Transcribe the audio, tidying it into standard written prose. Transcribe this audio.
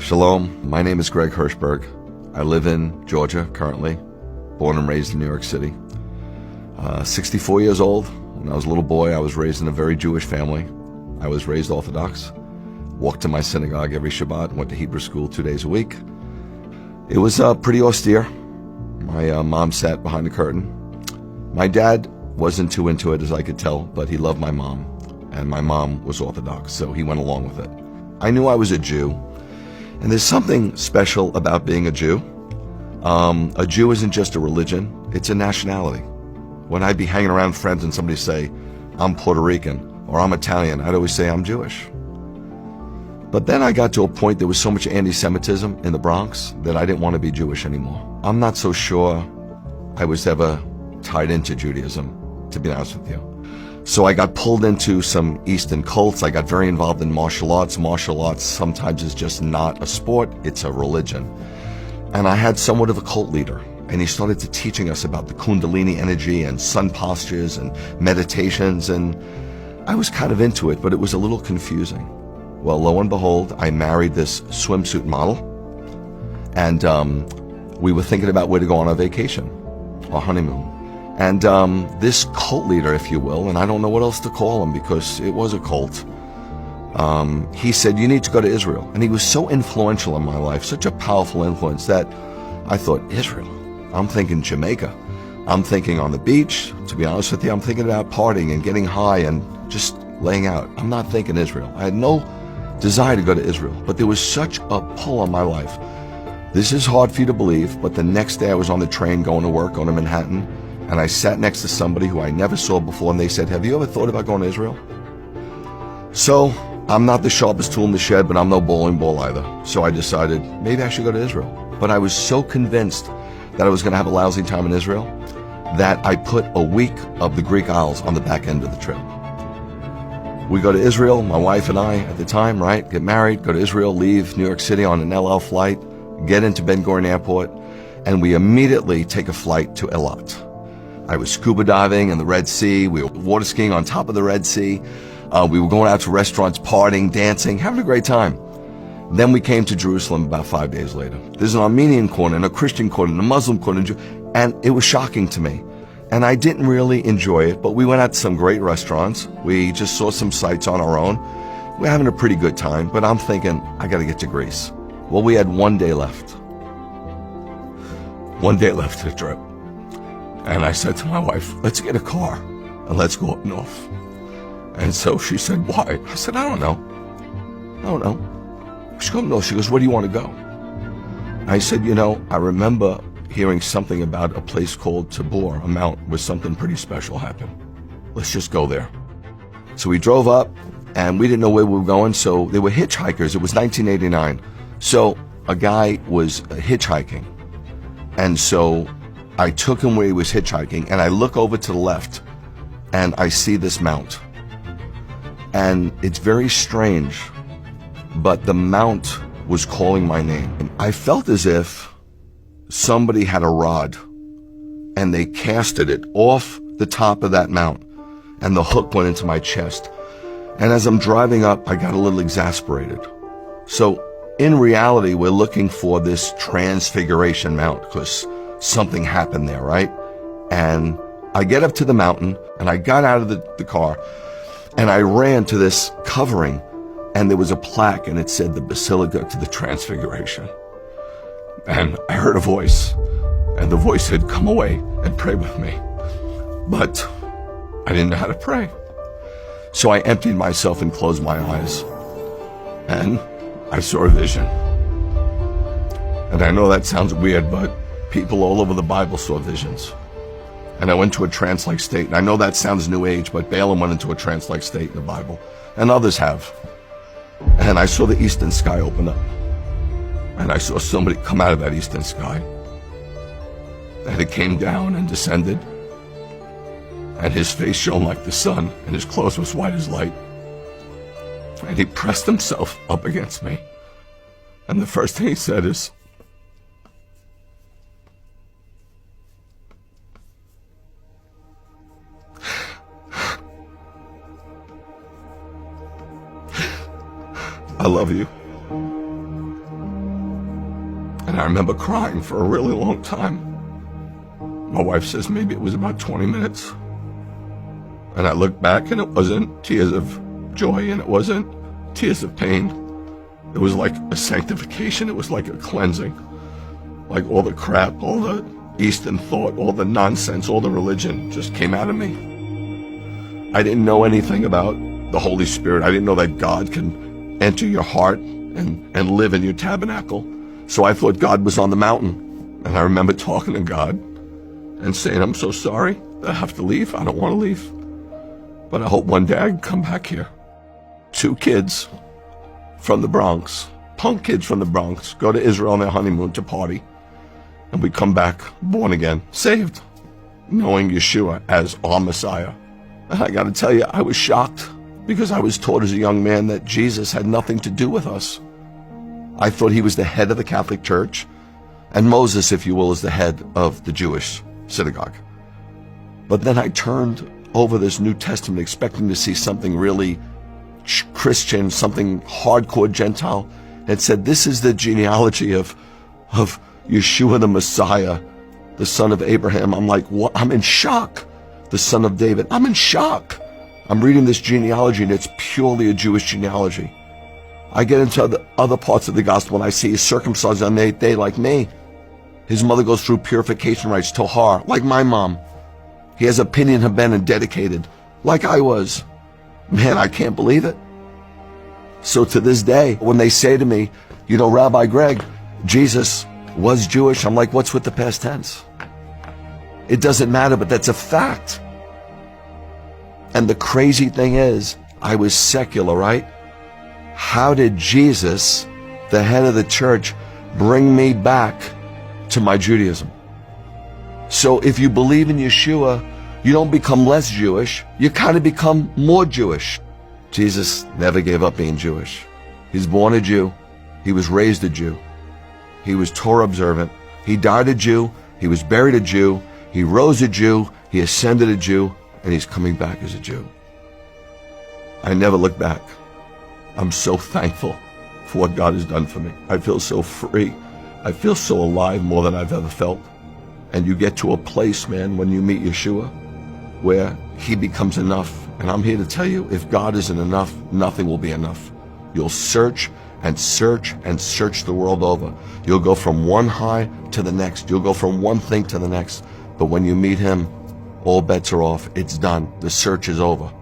Shalom, my name is Greg Hershberg. I live in Georgia currently, born and raised in New York City. 64 years old. When I was a little boy, I was raised in a very Jewish family. I was raised Orthodox, walked to my synagogue every Shabbat, went to Hebrew school 2 days a week. It was pretty austere. My mom sat behind the curtain. My dad wasn't too into it, as I could tell, but he loved my mom, and my mom was Orthodox, so he went along with it. I knew I was a Jew, and there's something special about being a Jew. A Jew isn't just a religion, it's a nationality. When I'd be hanging around with friends and somebody say, I'm Puerto Rican, or I'm Italian, I'd always say I'm Jewish. But then I got to a point, there was so much anti-Semitism in the Bronx that I didn't want to be Jewish anymore. I'm not so sure I was ever tied into Judaism, to be honest with you. So I got pulled into some Eastern cults. I got very involved in martial arts. Martial arts sometimes is just not a sport, it's a religion. And I had somewhat of a cult leader, and he started to teaching us about the Kundalini energy and sun postures and meditations, and I was kind of into it, but it was a little confusing. Well, lo and behold, I married this swimsuit model, and we were thinking about where to go on our vacation, our honeymoon. And this cult leader, if you will, and I don't know what else to call him because it was a cult, he said, you need to go to Israel. And he was so influential in my life, such a powerful influence, that I thought, Israel? I'm thinking Jamaica. I'm thinking on the beach. To be honest with you, I'm thinking about partying and getting high and just laying out. I'm not thinking Israel. I had no desire to go to Israel, but there was such a pull on my life. This is hard for you to believe, but the next day I was on the train going to work, going to Manhattan, and I sat next to somebody who I never saw before, and they said, have you ever thought about going to Israel? So I'm not the sharpest tool in the shed, but I'm no bowling ball either. So I decided maybe I should go to Israel. But I was so convinced that I was going to have a lousy time in Israel that I put a week of the Greek Isles on the back end of the trip. We go to Israel, my wife and I at the time, right, get married, go to Israel, leave New York City on an El Al flight, get into Ben Gurion Airport, and we immediately take a flight to Eilat. I was scuba diving in the Red Sea. We were water skiing on top of the Red Sea. We were going out to restaurants, partying, dancing, having a great time. Then we came to Jerusalem about 5 days later. There's an Armenian corner and a Christian corner and a Muslim corner, and it was shocking to me. And I didn't really enjoy it, but we went out to some great restaurants. We just saw some sights on our own. We're having a pretty good time, but I'm thinking, I got to get to Greece. Well, we had 1 day left. 1 day left to the trip. And I said to my wife, let's get a car and let's go up north. And so she said, why? I said, I don't know. She goes, no. She goes, where do you want to go? I said, I remember hearing something about a place called Tabor, a mount where something pretty special happened. Let's just go there. So we drove up, and we didn't know where we were going, so there were hitchhikers. It was 1989. So a guy was hitchhiking. And so I took him where he was hitchhiking, and I look over to the left, and I see this mount. And it's very strange, but the mount was calling my name. And I felt as if somebody had a rod, and they casted it off the top of that mount, and the hook went into my chest. And as I'm driving up, I got a little exasperated. So in reality, we're looking for this Transfiguration mount because something happened there, right? And I get up to the mountain, and I got out of the car, and I ran to this covering, and there was a plaque, and it said the Basilica to the Transfiguration. And I heard a voice, and the voice said, come away and pray with me. But I didn't know how to pray. So I emptied myself and closed my eyes, and I saw a vision. And I know that sounds weird, but people all over the Bible saw visions. And I went to a trance-like state. And I know that sounds new age, but Balaam went into a trance-like state in the Bible. And others have. And I saw the eastern sky open up. And I saw somebody come out of that eastern sky. And it came down and descended. And his face shone like the sun, and his clothes was white as light. And he pressed himself up against me. And the first thing he said is, I love you. And I remember crying for a really long time. My wife says maybe it was about 20 minutes. And I looked back, and it wasn't tears of joy, and it wasn't tears of pain. It was like a sanctification. It was like a cleansing. Like all the crap, all the Eastern thought, all the nonsense, all the religion just came out of me. I didn't know anything about the Holy Spirit. I didn't know that God can enter your heart and live in your tabernacle. So I thought God was on the mountain. And I remember talking to God and saying, I'm so sorry that I have to leave. I don't want to leave. But I hope one day I can come back here. 2 kids from the Bronx, punk kids from the Bronx, go to Israel on their honeymoon to party. And we come back born again, saved, knowing Yeshua as our Messiah. And I got to tell you, I was shocked because I was taught as a young man that Jesus had nothing to do with us. I thought he was the head of the Catholic Church, and Moses, if you will, is the head of the Jewish synagogue. But then I turned over this New Testament expecting to see something really Christian, something hardcore Gentile. It said, this is the genealogy of Yeshua the Messiah, the son of Abraham. I'm like, what? I'm in shock. The son of David. I'm in shock. I'm reading this genealogy, and it's purely a Jewish genealogy. I get into the other parts of the gospel, and I see he's circumcised on the 8th day like me. His mother goes through purification rites, Tohar, like my mom. He has a Pinyan Haben dedicated, like I was. Man, I can't believe it. So to this day, when they say to me, you know, Rabbi Greg, Jesus was Jewish, I'm like, what's with the past tense? It doesn't matter, but that's a fact. And the crazy thing is, I was secular, right? How did Jesus, the head of the church, bring me back to my Judaism? So if you believe in Yeshua, you don't become less Jewish, you kind of become more Jewish. Jesus never gave up being Jewish. He's born a Jew. He was raised a Jew. He was Torah observant. He died a Jew. He was buried a Jew. He rose a Jew. He ascended a Jew. And he's coming back as a Jew. I never look back. I'm so thankful for what God has done for me. I feel so free. I feel so alive more than I've ever felt. And you get to a place, man, when you meet Yeshua, where he becomes enough. And I'm here to tell you, if God isn't enough, nothing will be enough. You'll search and search and search the world over. You'll go from one high to the next. You'll go from one thing to the next. But when you meet him, all bets are off. It's done. The search is over.